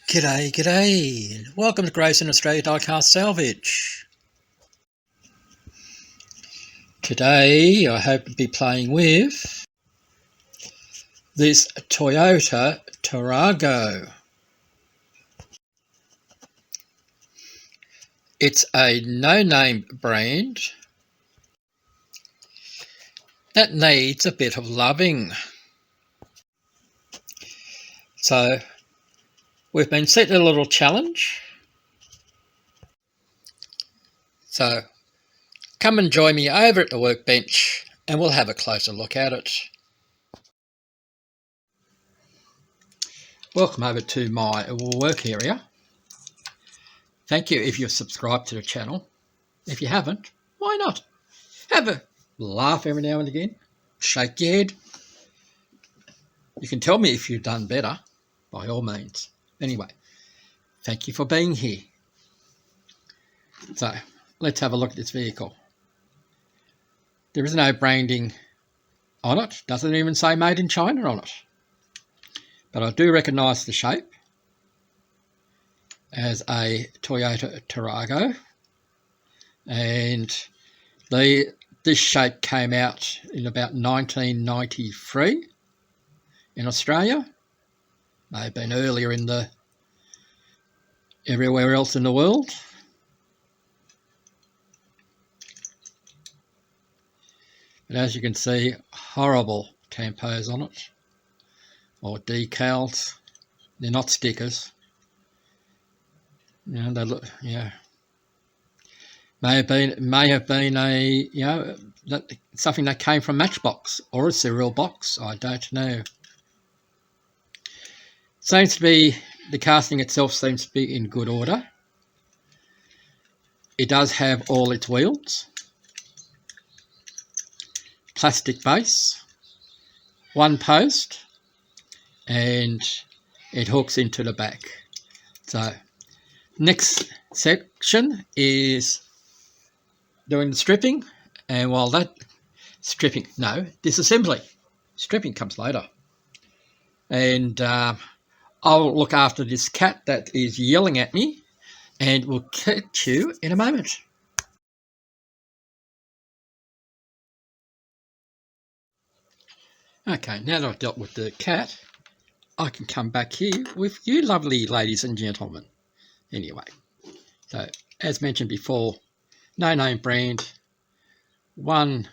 G'day, g'day. Welcome to Grace in Australia Diecast Salvage. Today I hope to be playing with this Toyota Tarago. It's a no-name brand that needs a bit of loving. So we've been set a little challenge. So come and join me over at the workbench and we'll have a closer look at it. Welcome over to my work area. Thank you if you're subscribed to the channel. If you haven't, why not? Have a laugh every now and again. Shake your head. You can tell me if you've done better, by all means. Anyway, thank you for being here. So, let's have a look at this vehicle. There is no branding on it. Doesn't even say made in China on it. But I do recognise the shape as a Toyota Tarago, and this shape came out in about 1993 in Australia. May have been earlier in everywhere else in the world. But as you can see, horrible tampos on it, or decals. They're not stickers. You know, they look, yeah. May have been a, something that came from Matchbox or a cereal box. I don't know. Seems to be, the casting itself seems to be in good order. It does have all its wheels. Plastic base. One post. And it hooks into the back. So, next section is doing the stripping, and while that disassembly. Stripping comes later. And I'll look after this cat that is yelling at me, and we'll catch you in a moment. Okay, now that I've dealt with the cat, I can come back here with you lovely ladies and gentlemen. Anyway, so as mentioned before, no name brand, one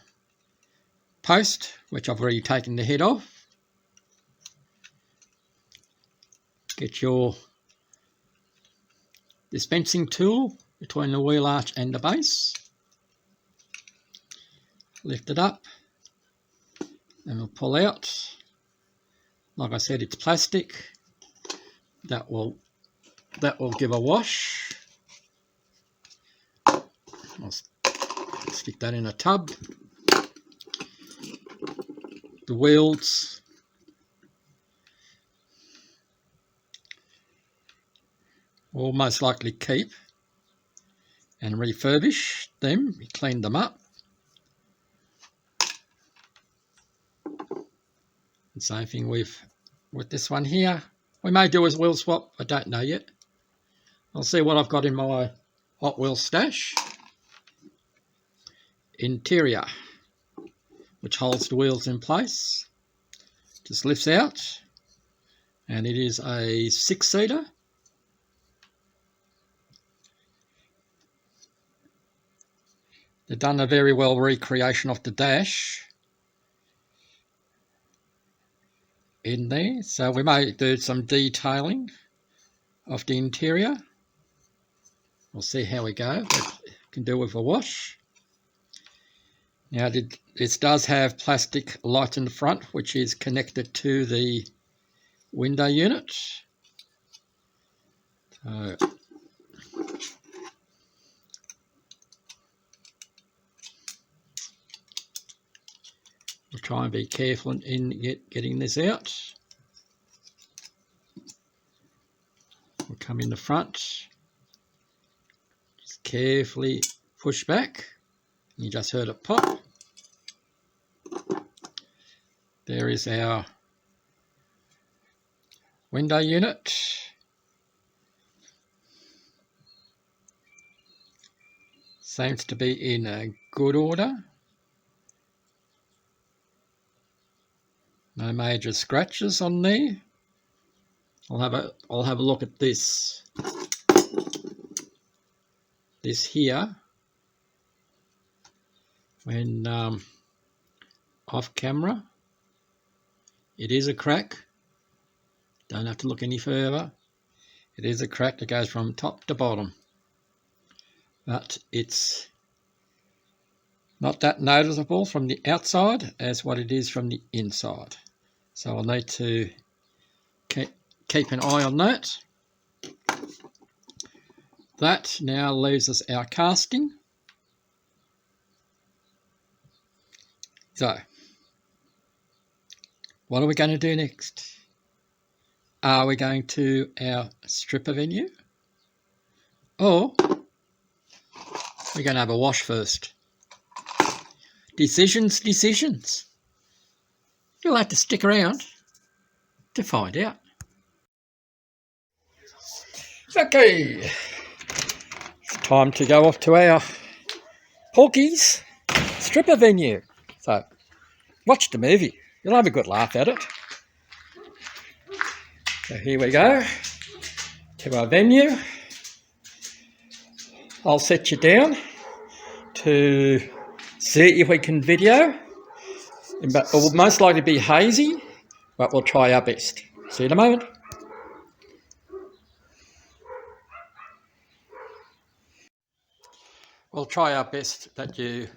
post, which I've already taken the head off. Get your dispensing tool between the wheel arch and the base. Lift it up and we'll pull out. Like I said, it's plastic. That will give a wash. I'll stick that in a tub. The wheels will most likely keep and refurbish them, clean them up. The same thing with this one here. We may do a wheel swap, I don't know yet. I'll see what I've got in my Hot Wheels stash. Interior, which holds the wheels in place. Just lifts out, and it is a 6-seater. They've done a very well recreation of the dash in there, so we may do some detailing of the interior. We'll see how we go. We can do with a wash. Now this does have plastic light in the front, which is connected to the window unit. So we'll try and be careful in getting this out. We'll come in the front, just carefully push back. You just heard it pop. There is our window unit. seems to be in a good order. No major scratches on there. I'll have a look at this. This here, when off camera, it is a crack. Don't have to look any further. It is a crack that goes from top to bottom, but it's not that noticeable from the outside as what it is from the inside. So I'll need to keep an eye on that. That now leaves us our casting. So, what are we going to do next? Are we going to our stripper venue? Or we're going to have a wash first? Decisions. You'll have to stick around to find out. Okay, it's time to go off to our Porky's stripper venue. So, watch the movie. You'll have a good laugh at it. So here we go to our venue. I'll set you down to see if we can video. But it will most likely be hazy, but we'll try our best. See you in a moment. We'll try our best that you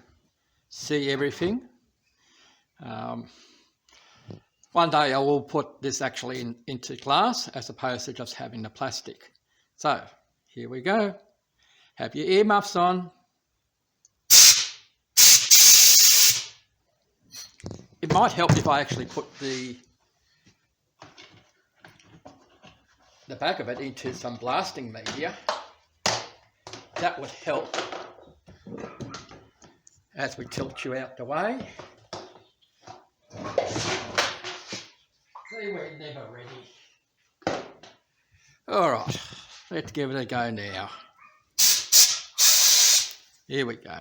see everything. One day I will put this actually into glass as opposed to just having the plastic. So here we go. Have your earmuffs on. It might help if I actually put the back of it into some blasting media. That would help as we tilt you out the way. See, we're never ready. All right, let's give it a go now. Here we go.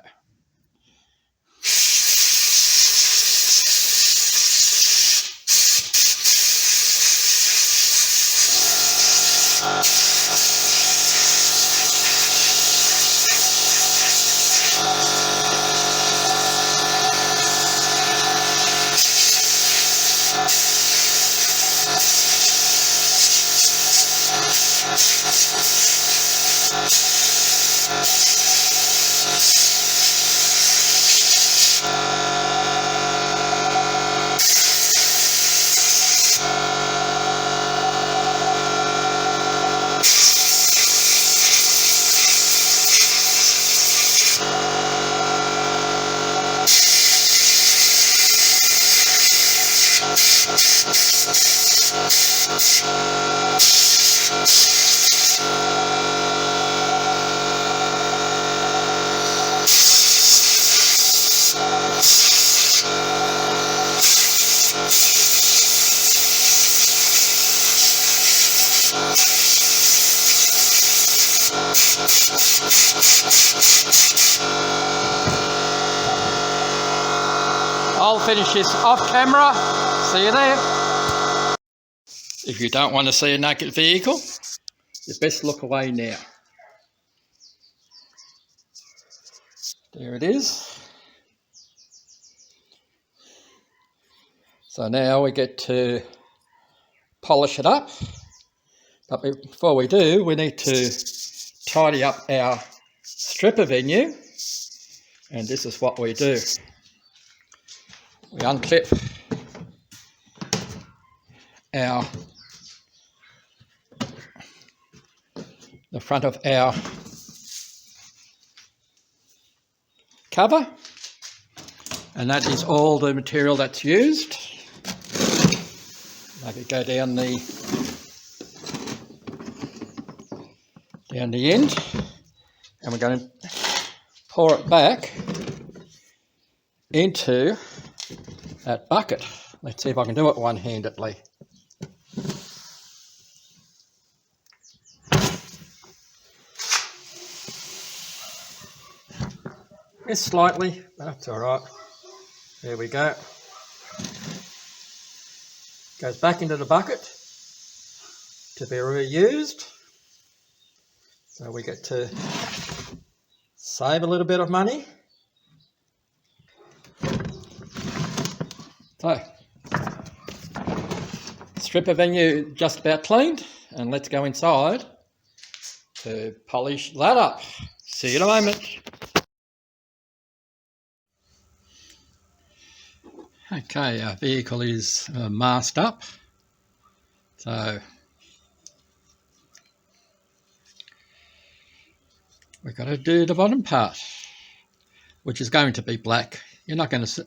I'll finish this off camera. See you there. If you don't want to see a naked vehicle, you best look away now. There it is. So now we get to polish it up. But before we do, we need to tidy up our stripper venue. And this is what we do. We unclip the front of our cover, and that is all the material that's used. Maybe go down the end, and we're going to pour it back into that bucket. Let's see if I can do it one-handedly. It's slightly, that's alright. There we go. Goes back into the bucket to be reused. So we get to save a little bit of money. So, strip of venue just about cleaned, and let's go inside to polish that up. See you in a moment. Okay, our vehicle is masked up. So we've got to do the bottom part, which is going to be black. You're not going to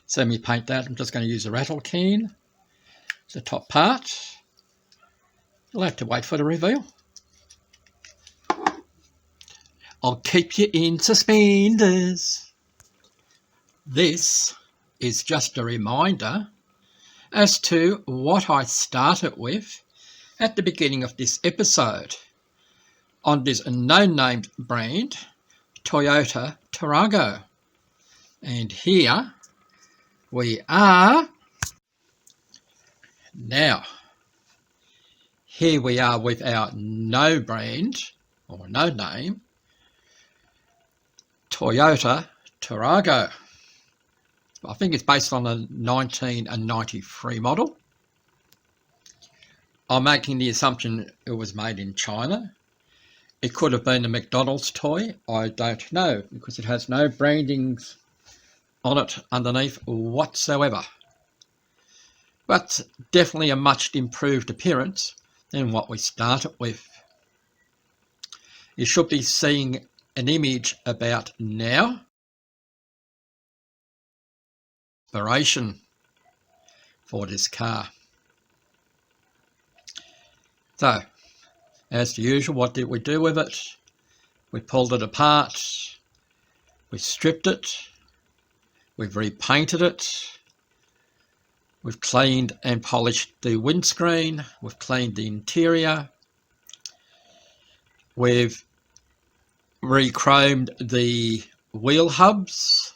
see me paint that. I'm just going to use a rattle can. The top part. You'll have to wait for the reveal. I'll keep you in suspenders. This is just a reminder as to what I started with at the beginning of this episode on this no-named brand, Toyota Tarago. And here we are. Now, here we are with our no brand or no name, Toyota Tarago. I think it's based on a 1993 model. I'm making the assumption it was made in China. It could have been a McDonald's toy. I don't know because it has no brandings on it underneath whatsoever. But definitely a much improved appearance than what we started with. You should be seeing an image about now. Inspiration for this car. So, as usual, what did we do with it? We pulled it apart, we stripped it, we've repainted it, we've cleaned and polished the windscreen, we've cleaned the interior, we've re-chromed the wheel hubs,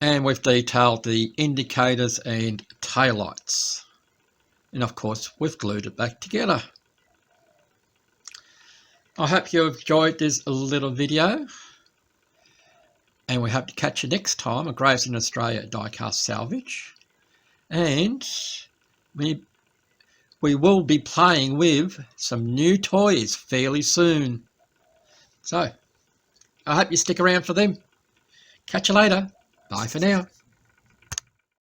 and we've detailed the indicators and taillights. And of course, we've glued it back together. I hope you enjoyed this little video. And we hope to catch you next time at Graves in Australia Diecast Salvage. And we will be playing with some new toys fairly soon. So, I hope you stick around for them. Catch you later. Bye for now.